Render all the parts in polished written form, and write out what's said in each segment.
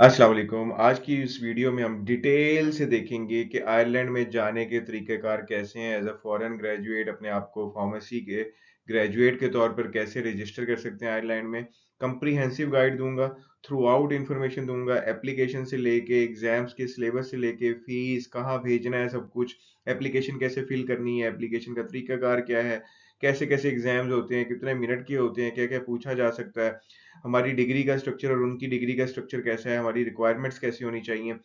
अस्सलाम वालेकुम। आज की इस वीडियो में हम डिटेल से देखेंगे कि आयरलैंड में जाने के तरीक़ेकार कैसे हैं। एज़ अ फ़ॉरेन ग्रेजुएट अपने आप को फार्मेसी के ग्रेजुएट के तौर पर कैसे रजिस्टर कर सकते हैं आयरलैंड में। कम्प्रिहेंसिव गाइड दूँगा, थ्रू आउट इन्फॉर्मेशन दूँगा, एप्लीकेशन से लेके एग्ज़ाम्स के सिलेबस से लेके फ़ीस, कहाँ भेजना है सब कुछ, एप्लीकेशन कैसे फ़िल करनी है, एप्लीकेशन का तरीक़ाकार क्या है, कैसे-कैसे एग्ज़ाम्स होते हैं, कितने मिनट के होते हैं, क्या-क्या पूछा जा सकता है। हमारी डिग्री का स्ट्रक्चर और उनकी डिग्री का स्ट्रक्चर कैसा है, हमारी रिक्वायरमेंट्स कैसी होनी चाहिए,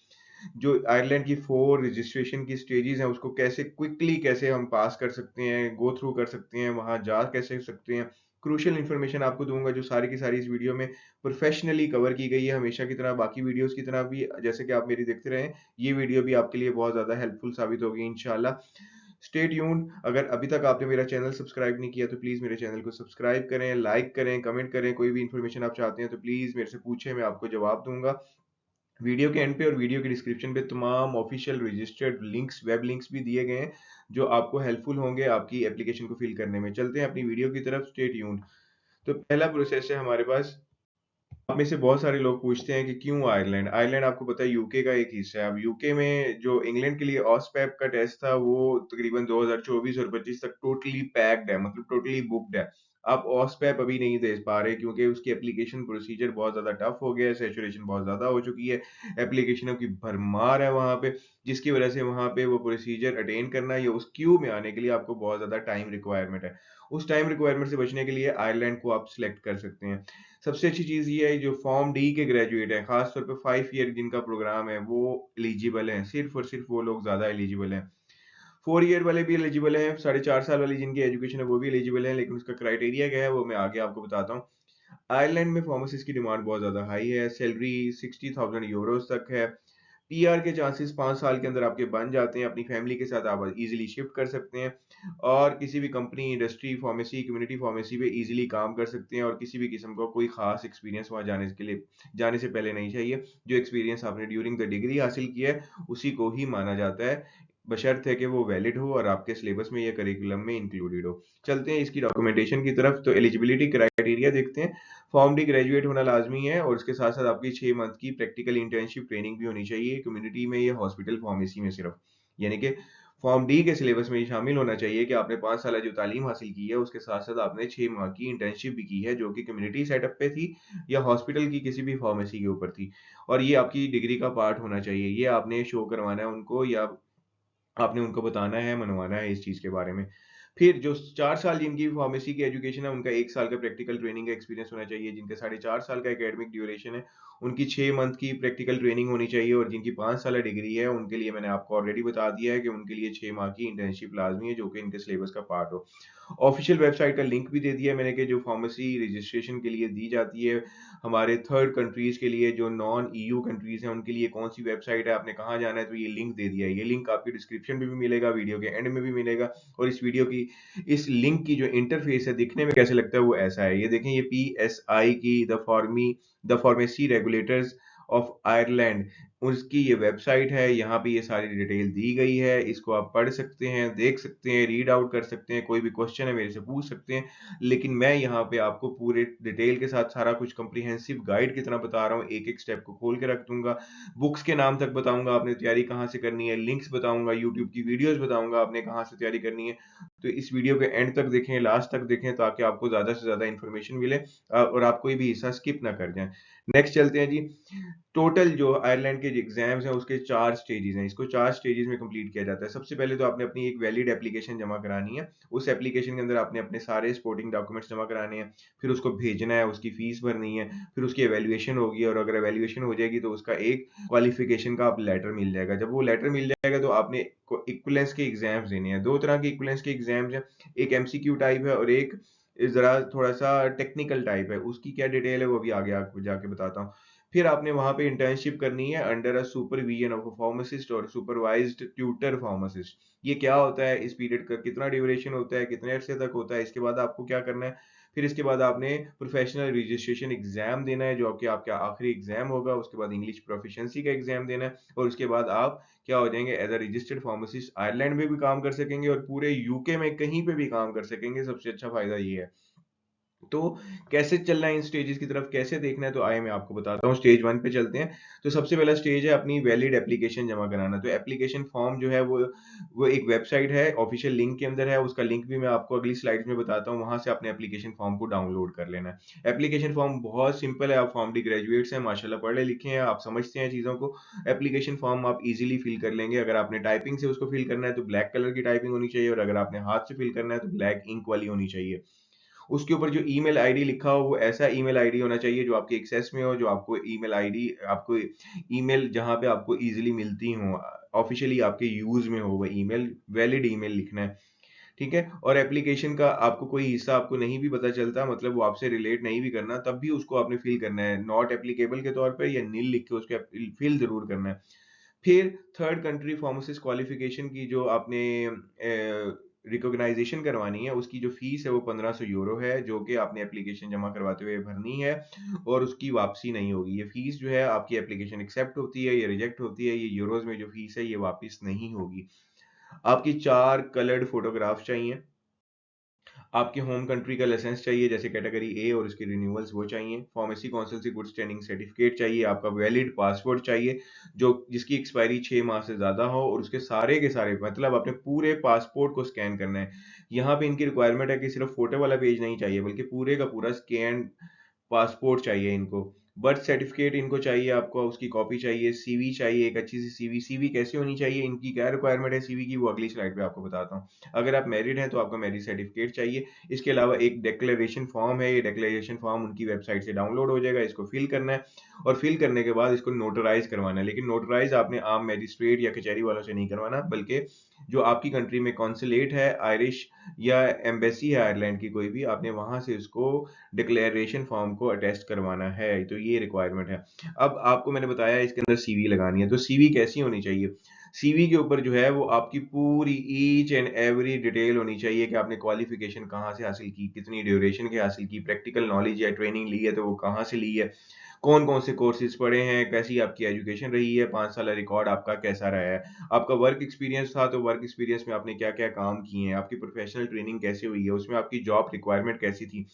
जो आयरलैंड की 4 रजिस्ट्रेशन की स्टेजेस हैं, उसको कैसे क्विकली कैसे हम पास कर सकते हैं, गो थ्रू कर सकते हैं, वहाँ जा कैसे सकते हैं। क्रूशियल इन्फॉर्मेशन आपको दूँगा जो सारी की सारी इस वीडियो में प्रोफेशनली कवर की गई है, हमेशा की तरह बाकी वीडियोज़ की तरह भी जैसे कि आप मेरी देखते रहें, ये वीडियो भी आपके लिए बहुत ज़्यादा हेल्पफुल साबित होगी इंशाल्लाह। Stay tuned. अगर अभी तक आपने मेरा चैनल सब्सक्राइब नहीं किया तो प्लीज़ मेरे चैनल को सब्सक्राइब करें, लाइक करें, कमेंट करें, कोई भी इन्फॉर्मेशन आप चाहते हैं तो प्लीज़ मेरे से पूछें, मैं आपको जवाब दूँगा। वीडियो के एंड पे और वीडियो के डिस्क्रिप्शन पे तमाम official registered links, web links भी दिए गए हैं, जो आपको हेल्पफुल होंगे आपकी एप्लीकेशन को फिल करने में। चलते हैं अपनी वीडियो की तरफ, स्टे ट्यून्ड। तो पहला प्रोसेस है हमारे पास। आप में से बहुत सारे लोग पूछते हैं कि क्यों आयरलैंड? आयरलैंड आपको पता है यूके का एक हिस्सा है। अब यूके में जो इंग्लैंड के लिए ऑसपेप का टेस्ट था वो तकरीबन 2024 और 25 तक टोटली पैक्ड है, मतलब टोटली बुक्ड है। आप ऑसपेप अभी नहीं दे पा रहे क्योंकि उसकी एप्लीकेशन प्रोसीजर बहुत ज़्यादा टफ हो गया है, सैचुरेशन बहुत ज़्यादा हो चुकी है, एप्लीकेशनों की भरमार है वहाँ पे, जिसकी वजह से वहाँ पे वो प्रोसीजर अटेन करना या उस क्यू में आने के लिए आपको बहुत ज़्यादा टाइम रिक्वायरमेंट है। उस टाइम रिक्वायरमेंट से बचने के लिए आयरलैंड को आप सिलेक्ट कर सकते हैं। सबसे अच्छी चीज़ ये है जो फॉर्म डी के ग्रेजुएट हैं, ख़ास तौर पे 5 ईयर जिनका प्रोग्राम है, वो एलिजिबल हैं, सिर्फ़ और सिर्फ़ वो लोग ज़्यादा एलिजिबल हैं। 4 ईयर वाले भी एलिजिबल हैं, साढ़े 4 साल वाली जिनकी एजुकेशन है वो भी एलिजिबल हैं, लेकिन उसका क्राइटेरिया क्या है वो मैं आगे आपको बताता हूँ। आयरलैंड में फार्मासिस्ट की डिमांड बहुत ज़्यादा हाई है, सैलरी 60,000 यूरोज़ तक है। पीआर के चांसेस 5 साल के अंदर आपके बन जाते हैं, अपनी फैमिली के साथ आप ईज़िली शिफ्ट कर सकते हैं और किसी भी company, industry, pharmacy, community pharmacy पे ईज़िली काम कर सकते हैं और किसी भी किस्म का कोई ख़ास एक्सपीरियंस वहाँ जाने से पहले नहीं चाहिए। जो एक्सपीरियंस आपने ड्यूरिंग द डिग्री हासिल किया है, उसी को ही माना जाता है, बशर्ते कि वो वैलिड हो और आपके सिलेबस में या करिकुलम में इंक्लूडेड हो। चलते हैं इसकी डॉक्यूमेंटेशन की तरफ, तो एलिजिबिलिटी क्राइटेरिया देखते हैं। फॉर्म डी ग्रेजुएट होना लाज़मी है और उसके साथ-साथ आपकी 6 मंथ की प्रैक्टिकल इंटर्नशिप ट्रेनिंग भी होनी चाहिए, कम्युनिटी में या हॉस्पिटल फार्मेसी में सिर्फ। यानी कि फॉर्म डी के सिलेबस में ये शामिल होना चाहिए कि आपने 5 साल जो तालीम हासिल की है, उसके साथ-साथ आपने 6 माह की इंटर्नशिप भी की है, जो कि कम्युनिटी सेटअप पे थी या हॉस्पिटल की किसी भी फार्मेसी के ऊपर थी और ये आपकी डिग्री का पार्ट होना चाहिए। ये आपने शो करवाना है उनको या आपने उनको बताना है, मनवाना है इस चीज़ के बारे में। फिर जो 4 साल जिनकी फार्मेसी की एजुकेशन है, उनका 1 साल का प्रैक्टिकल ट्रेनिंग का एक्सपीरियंस होना चाहिए। जिनका साढ़े 4 साल का एकेडमिक ड्यूरेशन है, उनकी 6 मंथ की प्रैक्टिकल ट्रेनिंग होनी चाहिए और जिनकी 5 साल डिग्री है, उनके लिए मैंने आपको ऑलरेडी बता दिया है कि उनके लिए 6 माह की इंटर्नशिप लाज़मी है, जो कि इनके सिलेबस का पार्ट हो। ऑफ़िशियल वेबसाइट का लिंक भी दे दिया है मैंने कि जो फार्मेसी रजिस्ट्रेशन के लिए दी जाती है, हमारे थर्ड कंट्रीज़ के लिए जो नॉन ईयू कंट्रीज़ हैं, उनके लिए कौन-सी वेबसाइट है, आपने कहाँ जाना है, तो ये लिंक दे दिया है। ये लिंक आपकी डिस्क्रिप्शन में भी मिलेगा, वीडियो के एंड में भी मिलेगा और इस लिंक की जो इंटरफ़ेस है, दिखने में कैसे लगता है, वो ऐसा है। ये देखें, ये पीएसआई की the pharmacy regulators of Ireland, उसकी ये वेबसाइट है, यहाँ पे ये सारी डिटेल दी गई है, इसको आप पढ़ सकते हैं, देख सकते हैं, रीड आउट कर सकते हैं, कोई भी क्वेश्चन है मेरे से पूछ सकते हैं। लेकिन मैं यहाँ पे आपको पूरे डिटेल के साथ सारा कुछ कम्प्रिहेंसिव गाइड की तरह बता रहा हूँ, एक-एक स्टेप को खोल के रख दूँगा, बुक्स के नाम तक बताऊँगा, आपने तैयारी कहाँ से करनी है, लिंक्स बताऊँगा, यूट्यूब की वीडियोज़ बताऊँगा, आपने कहाँ से तैयारी करनी है। तो इस वीडियो के एंड तक देखें, लास्ट तक देखें ताकि आपको ज़्यादा से ज़्यादा इन्फॉर्मेशन मिले और आप कोई भी हिस्सा स्किप ना कर जाएँ। नेक्स्ट चलते हैं जी। टोटल जो आयरलैंड के एग्ज़ाम्स हैं उसके 4 स्टेजेज़ हैं। इसको 4 स्टेजेज़ में कंप्लीट किया जाता है। सबसे पहले तो आपने अपनी एक वैलिड एप्लीकेशन जमा करानी है। उस एप्लीकेशन के अंदर आपने अपने सारे सपोर्टिंग डॉक्यूमेंट्स जमा कराने हैं। फिर उसको भेजना है, उसकी फ़ीस भरनी है, फिर उसकी इवैल्यूएशन होगी और अगर इवैल्यूएशन हो जाएगी तो उसका एक क्वालिफ़िकेशन का आप लेटर मिल जाएगा। जब वो लेटर मिल जाएगा तो आपने को इक्विवेलेंस के एग्ज़ाम्स देने हैं। 2 तरह के इक्विवेलेंस के एग्ज़ाम्स हैं। एक एमसीक्यू टाइप है और एक ज़रा थोड़ा-सा टेक्निकल टाइप है। उसकी क्या डिटेल है वो अभी आगे आपको जाके बताता हूँ। फिर आपने वहाँ पे इंटर्नशिप करनी है under a supervision of a pharmacist और सुपरवाइज्ड ट्यूटर फार्मासिस्ट। ये क्या होता है? इस पीरियड का कितना ड्यूरेशन होता है? कितने अरसे तक होता है? इसके बाद आपको क्या करना है? फिर इसके बाद आपने प्रोफेशनल रजिस्ट्रेशन एग्ज़ाम देना है, जो कि आपका आखिरी एग्ज़ाम होगा। उसके बाद इंग्लिश प्रोफिशिएंसी का एग्ज़ाम देना है और उसके बाद आप क्या हो जाएँगे, as a registered pharmacist Ireland में भी काम कर सकेंगे और पूरे यूके में कहीं पे भी काम कर सकेंगे। सबसे अच्छा फ़ायदा ये है। तो कैसे चलना है इन स्टेजेस की तरफ, कैसे देखना है, तो आइए मैं आपको बताता हूँ। स्टेज 1 पे चलते हैं। तो सबसे पहला स्टेज है अपनी वैलिड एप्लीकेशन जमा कराना। तो एप्लीकेशन फॉर्म जो है वो एक वेबसाइट है, ऑफिशियल लिंक के अंदर है, उसका लिंक भी मैं आपको अगली स्लाइड्स में बताता हूँ, वहाँ से अपने एप्लीकेशन फॉर्म को डाउनलोड कर लेना है। एप्लीकेशन फॉर्म बहुत सिंपल है, आप फॉर्मली ग्रेजुएट्स हैं, माशाल्लाह पढ़े लिखे हैं, आप समझते हैं चीज़ों को। एप्लीकेशन फॉर्म आप इजीली फिल कर लेंगे। अगर आपने टाइपिंग से उसको फिल करना है तो ब्लैक कलर की टाइपिंग होनी चाहिए, और अगर आपने हाथ से फिल करना है तो ब्लैक इंक वाली होनी चाहिए। उसके ऊपर जो ईमेल आईडी लिखा हो वो ऐसा ईमेल आईडी होना चाहिए जो आपके एक्सेस में हो, जो आपको ईमेल आईडी आपको ईमेल जहाँ पे आपको इजीली मिलती हो, ऑफिशियली आपके यूज में हो, वो ईमेल वैलिड ईमेल लिखना है। ठीक है। और एप्लीकेशन का आपको कोई हिस्सा आपको नहीं भी पता चलता, मतलब वो आपसे रिलेट नहीं भी करना, तब भी उसको आपने फिल करना है, नॉट एप्लीकेबल के तौर पे या नील लिख के उसको फिल जरूर करना है। फिर थर्ड कंट्री फार्मासिस्ट क्वालिफिकेशन की जो आपने रिकॉग्नाइजेशन करवानी है, उसकी जो फीस है वो 1500 यूरो है, जो कि आपने एप्लीकेशन जमा करवाते हुए भरनी है, और उसकी वापसी नहीं होगी। ये फीस जो है आपकी एप्लीकेशन एक्सेप्ट होती है, ये रिजेक्ट होती है, ये यूरोज में जो फीस है ये वापस नहीं होगी। आपकी 4 कलर्ड फोटोग्राफ चाहिए। आपके होम कंट्री का लाइसेंस चाहिए, जैसे कैटेगरी ए और उसकी रिन्यूअल्स वो चाहिए। फार्मेसी काउंसिल से गुड स्टैंडिंग सर्टिफिकेट चाहिए। आपका वैलिड पासपोर्ट चाहिए, जो जिसकी एक्सपायरी 6 माह से ज़्यादा हो, और उसके सारे के सारे मतलब अपने पूरे पासपोर्ट को स्कैन करना है। यहाँ पे इनकी रिक्वायरमेंट है कि सिर्फ फोटो वाला पेज नहीं चाहिए, बल्कि पूरे का पूरा स्कैन पासपोर्ट चाहिए इनको। बर्थ सर्टिफिकेट इनको चाहिए, आपको उसकी कॉपी चाहिए। सीवी चाहिए, एक अच्छी सी सीवी। सीवी कैसी होनी चाहिए, इनकी क्या रिक्वायरमेंट है सीवी की, वो अगली स्लाइड पे आपको बताता हूँ। अगर आप मैरिड हैं तो आपका मैरिज सर्टिफिकेट चाहिए। इसके अलावा एक डिक्लेरेशन फॉर्म है, ये डिक्लेरेशन फॉर्म उनकी वेबसाइट से डाउनलोड हो जाएगा, इसको फिल करना है, और फिल करने के बाद इसको नोटराइज करवाना है। लेकिन नोटराइज आपने आम मैजिस्ट्रेट या कचहरी वालों से नहीं करवाना, बल्कि जो आपकी कंट्री में कॉन्सुलेट है आयरिश या एम्बेसी है आयरलैंड की कोई भी, आपने वहां से उसको डिक्लेरेशन फॉर्म को अटेस्ट करवाना है। तो ये रिक्वायरमेंट है। अब आपको मैंने बताया इसके अंदर सीवी लगानी है, तो सीवी कैसी होनी चाहिए। सीवी के ऊपर जो है वो आपकी पूरी ईच एंड एवरी डिटेल होनी चाहिए, कि आपने क्वालिफिकेशन कहाँ से हासिल की, कितनी ड्यूरेशन की हासिल की, प्रैक्टिकल नॉलेज या ट्रेनिंग ली है तो वो कहाँ से ली है, कौन कौन से कोर्सेज पढ़े हैं, कैसी आपकी एजुकेशन रही है, 5 साल रिकॉर्ड आपका कैसा रहा है, आपका वर्क एक्सपीरियंस था तो वर्क एक्सपीरियंस में आपने क्या क्या काम किए हैं, आपकी प्रोफेशनल ट्रेनिंग कैसे हुई है, उसमें आपकी जॉब रिक्वायरमेंट कैसी थी,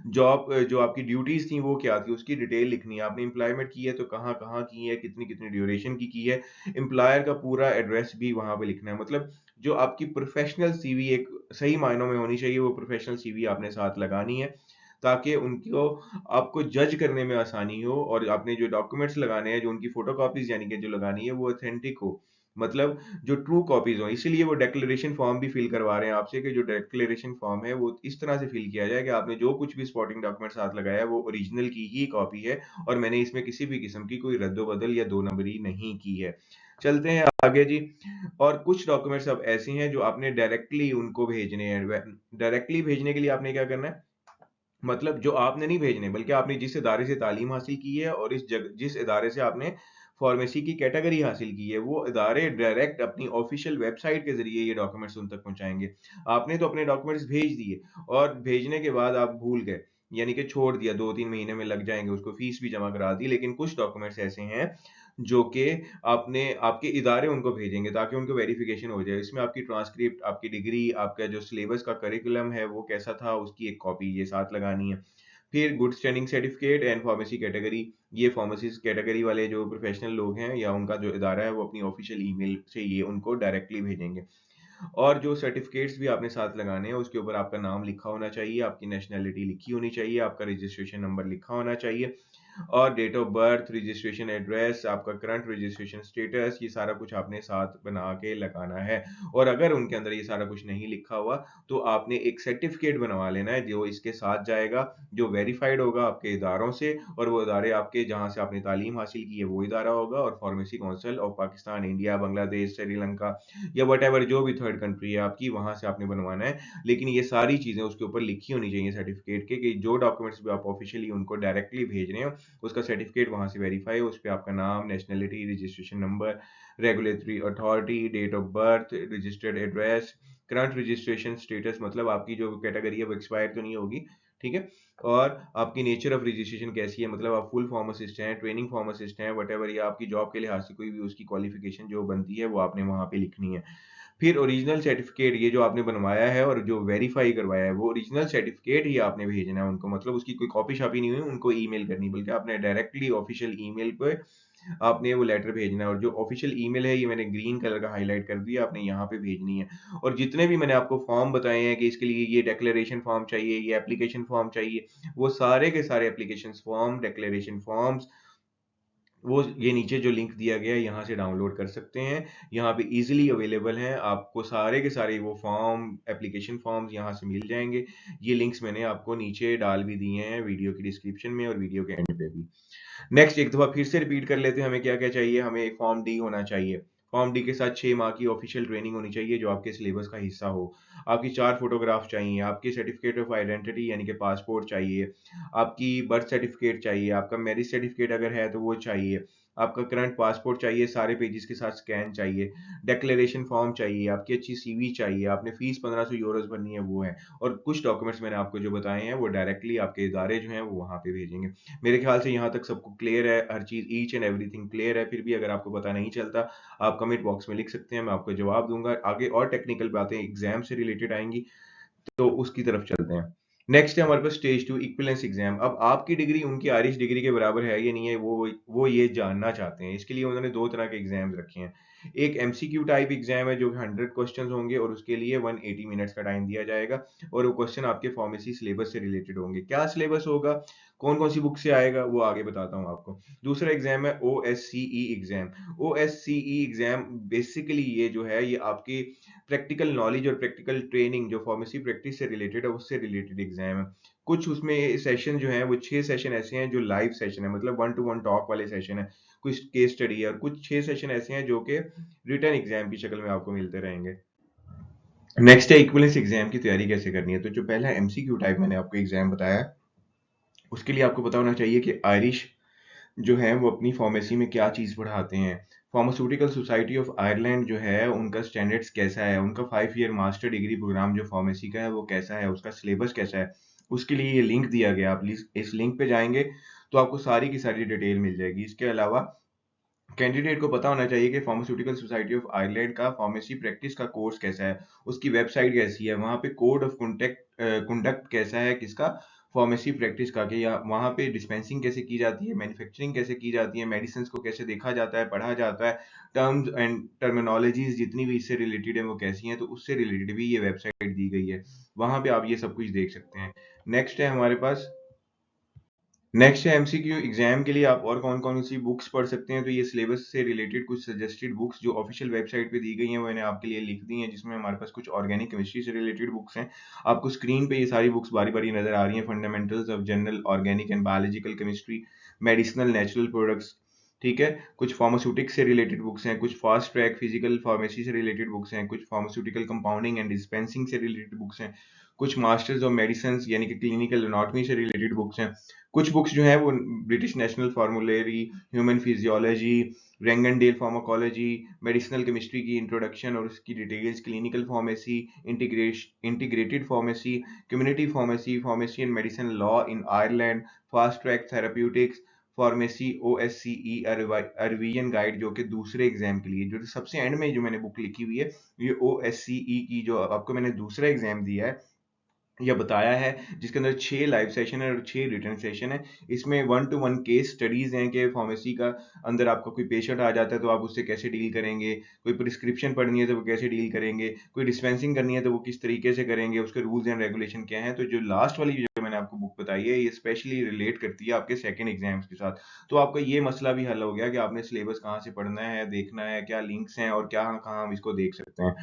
जॉब जो आपकी ड्यूटीज थी वो क्या थी, उसकी डिटेल लिखनी है। आपने एम्प्लॉयमेंट की है तो कहाँ कहाँ की है, कितनी कितनी ड्यूरेशन की है, एम्प्लॉयर का पूरा एड्रेस भी वहां पे लिखना है। मतलब जो आपकी प्रोफेशनल सीवी एक सही मायनों में होनी चाहिए, वो प्रोफेशनल सीवी आपने साथ लगानी है, ताकि उनको आपको जज करने में आसानी हो, और आपने जो डॉक्यूमेंट्स लगाने हैं, जो उनकी फोटोकॉपीज यानी कि जो लगानी है वो ऑथेंटिक हो, मतलब जो ट्रू कॉपीज हो। इसीलिए वो डिक्लेरेशन फॉर्म भी फिल करवा रहे हैं आपसे, कि जो डिक्लेरेशन फॉर्म है वो इस तरह से फिल किया जाए कि आपने जो कुछ भी सपोर्टिंग डॉक्यूमेंट साथ लगाया है वो ओरिजिनल की ही कॉपी है, और मैंने इसमें किसी भी किस्म की कोई रद्दोबदल या दो नंबरी नहीं की है। चलते हैं आगे जी। और कुछ डॉक्यूमेंट्स अब ऐसे हैं जो आपने डायरेक्टली उनको भेजने हैं। डायरेक्टली भेजने के लिए आपने क्या करना है, मतलब जो आपने नहीं भेजने, बल्कि आपने जिस इदारे से तालीम हासिल की है और जिस इदारे से आपने फार्मेसी की कैटेगरी हासिल की है, वो इदारे डायरेक्ट अपनी ऑफिशियल वेबसाइट के जरिए ये डॉक्यूमेंट्स उन तक पहुंचाएंगे। आपने तो अपने डॉक्यूमेंट्स भेज दिए, और भेजने के बाद आप भूल गए, यानी कि छोड़ दिया, 2-3 महीने में लग जाएंगे, उसको फीस भी जमा करा दी, लेकिन कुछ डॉक्यूमेंट्स ऐसे हैं जो कि आपने आपके इदारे उनको भेजेंगे ताकि उनको वेरिफिकेशन हो जाए। इसमें आपकी ट्रांसक्रिप्ट, आपकी डिग्री, आपका जो सिलेबस का करिकुलम है वो कैसा था, उसकी एक कॉपी ये साथ लगानी है। फिर good standing certificate and pharmacy category, ये फार्मेसिस्ट कैटेगरी वाले जो प्रोफेशनल लोग हैं या उनका जो इदारा है वो अपनी ऑफिशियल ईमेल से ये उनको डायरेक्टली भेजेंगे। और जो सर्टिफिकेट्स भी आपने साथ लगाने हैं उसके ऊपर आपका नाम लिखा होना चाहिए, आपकी नेशनैलिटी लिखी होनी चाहिए, आपका रजिस्ट्रेशन नंबर लिखा होना चाहिए, और date of birth, registration address, आपका करंट रजिस्ट्रेशन स्टेटस, ये सारा कुछ आपने साथ बना के लगाना है। और अगर उनके अंदर ये सारा कुछ नहीं लिखा हुआ तो आपने एक सर्टिफिकेट बनवा लेना है जो इसके साथ जाएगा, जो वेरीफाइड होगा आपके इदारों से, और वो इदारे आपके जहाँ से आपने तालीम हासिल की है वो इदारा होगा, और pharmacy council of Pakistan, India, Bangladesh, Sri Lanka या वट जो भी थर्ड कंट्री है आपकी, वहां से आपने बनवाना है। लेकिन ये सारी चीजें उसके ऊपर लिखी होनी चाहिए सर्टिफिकेट के, कि जो डॉक्यूमेंट्स भी आप ऑफिशियली उनको डायरेक्टली भेज रहे हो उसका सर्टिफिकेट वहां से वेरीफाई हो, उस पर आपका नाम, nationality, registration number, regulatory authority, date of birth, registered address, current registration status, मतलब आपकी जो कैटेगरी है वो एक्सपायर तो नहीं होगी, ठीक है, और आपकी नेचर ऑफ रजिस्ट्रेशन कैसी है, मतलब आप फुल फार्मासिस्ट हैं, ट्रेनिंग फार्मासिस्ट हैं, वट एवर, या आपकी जॉब के लिहाज से कोई भी उसकी क्वालिफिकेशन जो बनती है वो आपने वहां पे लिखनी है। फिर ओरिजिनल सर्टिफिकेट ये जो आपने बनवाया है और जो वेरीफाई करवाया है, वो ओरिजिनल सर्टिफिकेट ही आपने भेजना है उनको, मतलब उसकी कोई कॉपी शॉपी नहीं हुई उनको ईमेल करनी, बल्कि आपने डायरेक्टली ऑफिशियल ईमेल पे आपने वो लेटर भेजना है। और जो ऑफिशियल ईमेल है ये मैंने ग्रीन कलर का हाईलाइट कर दिया, आपने यहाँ पे भेजनी है। और जितने भी मैंने आपको फॉर्म बताए हैं कि इसके लिए ये डिक्लेरेशन फॉर्म चाहिए, ये एप्लीकेशन फॉर्म चाहिए, वो सारे के सारे एप्लीकेशन फॉर्म, डिक्लेरेशन फॉर्म्स, वो ये नीचे जो लिंक दिया गया है यहाँ से डाउनलोड कर सकते हैं। यहाँ पे इजीली अवेलेबल हैं, आपको सारे के सारे वो फॉर्म, एप्लीकेशन फॉर्म्स यहाँ से मिल जाएंगे। ये लिंक्स मैंने आपको नीचे डाल भी दिए हैं वीडियो की डिस्क्रिप्शन में और वीडियो के एंड पे भी। नेक्स्ट एक दफा फिर से रिपीट कर लेते हैं, हमें क्या क्या चाहिए। हमें एक फॉर्म डी होना चाहिए। फॉर्म डी के साथ 6 माह की ऑफिशियल ट्रेनिंग होनी चाहिए जो आपके सिलेबस का हिस्सा हो। आपकी 4 फोटोग्राफ चाहिए, आपकी सर्टिफिकेट ऑफ आइडेंटिटी यानी कि पासपोर्ट चाहिए, आपकी बर्थ सर्टिफिकेट चाहिए, आपका मैरिज सर्टिफिकेट अगर है तो वो चाहिए, आपका करंट पासपोर्ट चाहिए सारे पेजेस के साथ स्कैन चाहिए, डिक्लेरेशन फॉर्म चाहिए, आपकी अच्छी सीवी चाहिए, आपने फीस 1500 यूरोज भरनी है वो है। और कुछ डॉक्यूमेंट्स मैंने आपको जो बताए हैं वो डायरेक्टली आपके इदारे जो हैं वो वहाँ पे भेजेंगे। मेरे ख्याल से यहाँ तक सबको क्लियर है, हर चीज़ ईच एंड एवरीथिंग क्लियर है। फिर भी अगर आपको पता नहीं चलता, आप कमेंट बॉक्स में लिख सकते हैं, मैं आपको जवाब दूंगा। आगे और टेक्निकल बातें एग्जाम से रिलेटेड आएंगी, तो उसकी तरफ चलते हैं। नेक्स्ट है हमारे पास स्टेज 2 इक्विवेलेंस एग्जाम। अब आपकी डिग्री उनकी आयरिश डिग्री के बराबर है या नहीं है, वो ये जानना चाहते हैं। इसके लिए उन्होंने दो तरह के एग्जाम्स रखे हैं। एक एमसीक्यू टाइप एग्जाम है जो 100 क्वेश्चंस होंगे और उसके लिए 180 मिनट्स का टाइम दिया जाएगा, और वो क्वेश्चन आपके फार्मेसी सिलेबस से रिलेटेड होंगे। क्या सिलेबस होगा, कौन कौन सी बुक से आएगा, वो आगे बताता हूँ आपको। दूसरा एग्जाम है OSCE exam. OSCE exam basically ये जो है ये आपकी प्रैक्टिकल नॉलेज और प्रैक्टिकल ट्रेनिंग जो फार्मेसी प्रैक्टिस से रिलेटेड है उससे रिलेटेड एग्जाम है। कुछ उसमें सेशन जो है वो 6 सेशन ऐसे हैं जो लाइव सेशन है, मतलब 1 to 1 टॉक वाले सेशन है। कुछ केस स्टडी है और कुछ 6 सेशन ऐसे हैं जो कि रिटर्न एग्जाम की शक्ल में आपको मिलते रहेंगे। नेक्स्ट है इक्विवेलेंस एग्जाम की तैयारी कैसे करनी है। तो जो पहला एमसीक्यू टाइप मैंने आपको एग्जाम बताया, उसके लिए आपको पता होना चाहिए कि आयरिश जो है वो अपनी फार्मेसी में क्या चीज़ पढ़ाते हैं। फार्मास्यूटिकल सोसाइटी ऑफ आयरलैंड जो है उनका स्टैंडर्ड्स कैसा है, उनका 5 ईयर मास्टर डिग्री प्रोग्राम जो फार्मेसी का है वो कैसा है, उसका सिलेबस कैसा है, उसके लिए ये लिंक दिया गया। आप इस लिंक पे जाएंगे तो आपको सारी की सारी डिटेल मिल जाएगी। इसके अलावा कैंडिडेट को पता होना चाहिए कि फार्मास्यूटिकल सोसाइटी ऑफ आयरलैंड का फार्मेसी प्रैक्टिस का कोर्स कैसा है, उसकी वेबसाइट कैसी है, वहाँ पे कोड ऑफ कंडक्ट कैसा है किसका, फार्मेसी प्रैक्टिस का, कि या वहाँ पे डिस्पेंसिंग कैसे की जाती है, मैन्युफैक्चरिंग कैसे की जाती है, मेडिसिन को कैसे देखा जाता है, पढ़ा जाता है, टर्म्स एंड टर्मिनोलॉजीज जितनी भी इससे रिलेटेड है वो कैसी हैं, तो उससे रिलेटेड भी ये वेबसाइट दी गई है। वहाँ पे आप ये सब कुछ देख सकते हैं। नेक्स्ट है हमारे पास, नेक्स्ट है एमसीक्यू एग्जाम के लिए आप और कौन कौन सी बुक्स पढ़ सकते हैं। तो ये सिलेबस से रिलेटेड कुछ सजेस्टेड बुक्स जो ऑफिशियल वेबसाइट पे दी गई हैं वो मैंने आपके लिए लिख दी हैं, जिसमें हमारे पास कुछ ऑर्गेनिक केमिस्ट्री से रिलेटेड बुक्स हैं। आपको स्क्रीन पे ये सारी बुक्स बारी बारी नजर आ रही हैं। Fundamentals of general organic and biological chemistry, medicinal natural products, ठीक है। कुछ फार्मास्यूटिक्स से रिलेटेड बुक्स हैं, कुछ फास्ट ट्रैक फिजिकल फार्मेसी से रिलेटेड बुक्स हैं, कुछ फार्मास्यूटिकल कंपाउंडिंग एंड डिस्पेंसिंग से रिलेटेड बुक्स हैं, कुछ मास्टर्स ऑफ मेडिसिन यानी कि क्लिनिकल एनाटॉमी से रिलेटेड बुक्स हैं। कुछ बुक्स जो हैं वो British national formulary, human physiology, Rang and Dale pharmacology, medicinal chemistry की इंट्रोडक्शन और उसकी details, clinical pharmacy, integrated pharmacy, community pharmacy, pharmacy and medicine law in Ireland, fast track therapeutics, pharmacy OSCE revision guide जो कि दूसरे exam के लिए, जो सबसे एंड में जो मैंने बुक लिखी हुई है, ये ओएससीई की जो आपको मैंने दूसरा एग्जाम दिया है या बताया है, जिसके अंदर 6 लाइव सेशन है और 6 रिटर्न सेशन है। इसमें 1 to 1 केस स्टडीज हैं कि फार्मेसी का अंदर आपका कोई पेशेंट आ जाता है तो आप उससे कैसे डील करेंगे, कोई प्रिस्क्रिप्शन पढ़नी है तो वो कैसे डील करेंगे, कोई डिस्पेंसिंग करनी है तो वो किस तरीके से करेंगे, उसके रूल्स एंड रेगुलेशन क्या हैं। तो जो लास्ट वाली जो मैंने आपको बुक बताई है ये स्पेशली रिलेट करती है आपके सेकंड एग्जाम्स के साथ। तो आपका ये मसला भी हल हो गया कि आपने सिलेबस कहाँ से पढ़ना है, देखना है, क्या लिंक्स हैं और क्या कहाँ हम इसको देख सकते हैं।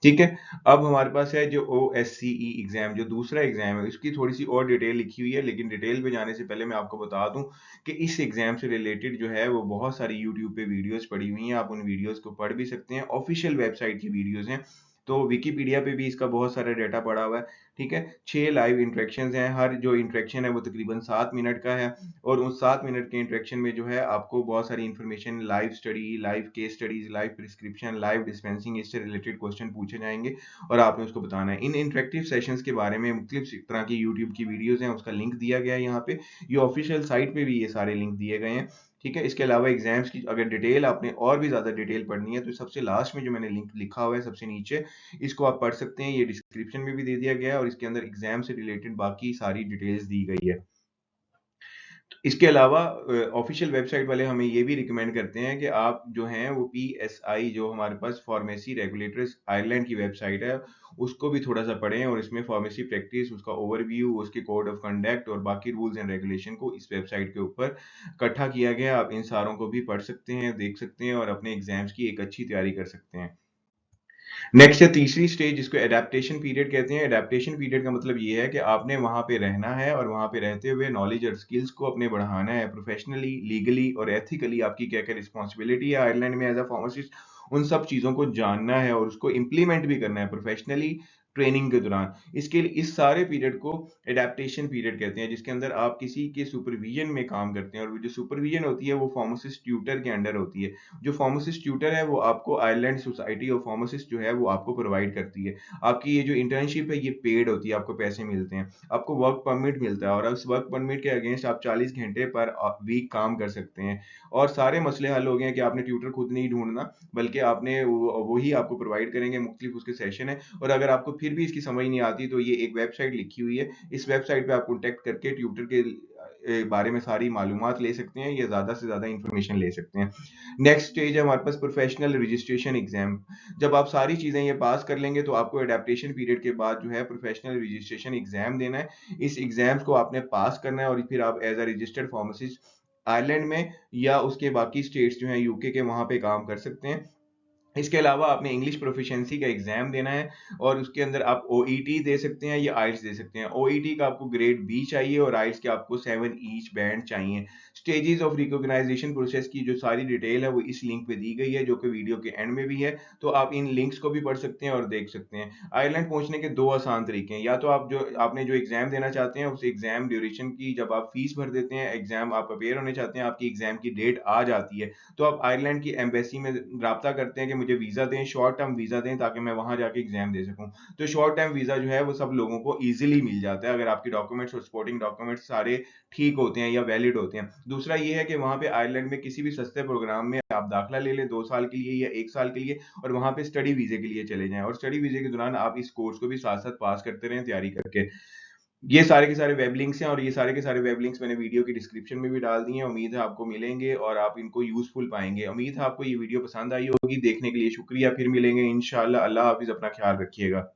ठीक है। अब हमारे पास है जो ओएससीई एग्जाम, जो दूसरा एग्जाम है, इसकी थोड़ी सी और डिटेल लिखी हुई है, लेकिन डिटेल पे जाने से पहले मैं आपको बता दूं कि इस एग्जाम से रिलेटेड जो है वो बहुत सारी यूट्यूब पे वीडियोस पड़ी हुई हैं। आप उन वीडियोस को पढ़ भी सकते हैं, ऑफिशियल वेबसाइट की वीडियोस हैं। तो विकिपीडिया पे भी इसका बहुत सारा डाटा पड़ा हुआ है। ठीक है। 6 लाइव इंटरेक्शंस हैं, हर जो इंटरेक्शन है वो तकरीबन 7 मिनट का है, और उस 7 मिनट के इंटरेक्शन में जो है आपको बहुत सारी information, live study, live case studies, live prescription, live dispensing, इससे रिलेटेड क्वेश्चन पूछे जाएंगे और आपने उसको बताना है। इन इंटरेक्टिव सेशंस के बारे में मुख्तलिफ तरह की यूट्यूब की वीडियोस हैं, उसका लिंक दिया गया है यहाँ पे। ये ऑफिशियल साइट पे भी ये सारे लिंक दिए गए हैं। ठीक है? इसके अलावा एग्ज़ाम्स की अगर डिटेल आपने और भी ज़्यादा डिटेल पढ़नी है, तो सबसे लास्ट में जो मैंने लिंक लिखा हुआ है सबसे नीचे, इसको आप पढ़ सकते हैं। ये डिस्क्रिप्शन में भी दे दिया गया है और इसके अंदर एग्ज़ाम से रिलेटेड बाकी सारी डिटेल्स दी गई है। इसके अलावा ऑफ़िशियल वेबसाइट वाले हमें ये भी रिकमेंड करते हैं कि आप जो हैं वो पीएसआई जो हमारे पास फार्मेसी रेगुलेटर्स आयरलैंड की वेबसाइट है, उसको भी थोड़ा-सा पढ़ें और इसमें फार्मेसी प्रैक्टिस, उसका ओवरव्यू, उसके कोड ऑफ कंडक्ट और बाकी रूल्स एंड रेगुलेशन को इस वेबसाइट के ऊपर इकट्ठा किया गया है। आप इन सारों को भी पढ़ सकते हैं, देख सकते हैं और अपने एग्ज़ाम्स की एक अच्छी तैयारी कर सकते हैं। नेक्स्ट है तीसरी स्टेज जिसको एडेप्टेशन पीरियड कहते हैं। एडेप्टेशन पीरियड का मतलब ये है कि आपने वहाँ पे रहना है और वहाँ पे रहते हुए नॉलेज और स्किल्स को अपने बढ़ाना है। प्रोफेशनली, लीगली और एथिकली आपकी क्या-क्या रिस्पॉन्सिबिलिटी है आयरलैंड में एज़ अ फार्मासिस्ट, उन सब चीज़ों को जानना है और उसको इम्प्लीमेंट भी करना है प्रोफेशनली ट्रेनिंग के दौरान। इसके लिए इस सारे पीरियड को एडेप्टेशन पीरियड कहते हैं, जिसके अंदर आप किसी के सुपरविज़न में काम करते हैं और वो जो सुपरविज़न होती है वो फार्मासिस्ट ट्यूटर के अंडर होती है। जो फार्मासिस्ट ट्यूटर है वो आपको आयरलैंड सोसाइटी ऑफ फार्मासिस्ट जो है वो आपको प्रोवाइड करती है। आपकी ये जो इंटर्नशिप है ये पेड होती है, आपको पैसे मिलते हैं। आपको वर्क परमिट मिलता है और उस वर्क परमिट के अगेंस्ट आप 40 घंटे पर वीक काम कर सकते हैं और सारे मसले हल हो गए हैं कि आपने ट्यूटर खुद नहीं ढूँढना, बल्कि आपने वो ही आपको प्रोवाइड करेंगे, मुख्तलिफ उसके सेशन है और अगर आपको फिर भी इसकी समझ नहीं आती तो ये एक वेबसाइट लिखी हुई है। इस वेबसाइट पे आप कॉन्टैक्ट करके ट्यूटर के बारे में सारी मालूमात ले सकते हैं या ज़्यादा से ज़्यादा इन्फॉर्मेशन ले सकते हैं। नेक्स्ट स्टेज है हमारे पास प्रोफेशनल रजिस्ट्रेशन एग्जाम। जब आप सारी चीज़ें ये पास कर लेंगे तो आपको एडेप्टेशन पीरियड के बाद जो है प्रोफेशनल रजिस्ट्रेशन एग्जाम देना है। इस एग्जाम्स को आपने पास करना है और फिर आप as a registered pharmacist Ireland में या उसके बाकी स्टेट्स जो हैं यूके के वहाँ पे काम कर सकते हैं। इसके अलावा आपने इंग्लिश प्रोफिशिएंसी का एग्जाम देना है और उसके अंदर आप ओईटी दे सकते हैं या आइल्स दे सकते हैं। ओईटी का आपको ग्रेड बी चाहिए और आइल्स के आपको 7 ईच बैंड चाहिए। स्टेजेस ऑफ रिकॉग्नाइजेशन प्रोसेस की जो सारी डिटेल है वो इस लिंक पे दी गई है जो कि वीडियो के एंड में भी है, तो आप इन लिंक्स को भी पढ़ सकते हैं और देख सकते हैं। आयरलैंड पहुंचने के दो आसान तरीके हैं, या तो आप जो आपने जो एग्जाम देना चाहते हैं उस एग्जाम ड्यूरेशन की जब आप फीस भर देते हैं, एग्जाम आप अपेयर होने चाहते हैं, आपकी एग्जाम की डेट आ जाती है, तो आप आयरलैंड की एम्बेसी में राब्ता करते हैं कि मुझे वीज़ा दें, शॉर्ट टर्म वीज़ा दें ताकि मैं वहाँ जाके एग्ज़ाम दे सकूँ। तो शॉर्ट टर्म वीज़ा जो है वो सब लोगों को ईज़िली मिल जाता है अगर आपके डॉक्यूमेंट्स और सपोर्टिंग डॉक्यूमेंट्स सारे ठीक होते हैं या वैलिड होते हैं। दूसरा ये है कि वहाँ पे आयरलैंड में किसी भी सस्ते प्रोग्राम में आप दाखिला ले लें 2 साल के लिए या 1 साल के लिए और वहाँ पे स्टडी वीज़े के लिए चले जाएँ और स्टडी वीज़े के दौरान आप इस कोर्स को भी साथ-साथ पास करते रहें तैयारी करके। ये सारे के सारे वेब लिंक्स हैं और ये सारे के सारे वेब लिंक्स मैंने वीडियो की डिस्क्रिप्शन में भी डाल दिए हैं। उम्मीद है आपको मिलेंगे और आप इनको यूज़फुल पाएँगे। उम्मीद है आपको ये वीडियो पसंद आई होगी। देखने के लिए शुक्रिया। फिर मिलेंगे इंशाअल्लाह। अल्लाह हाफ़िज़। अपना ख़्याल रखिएगा।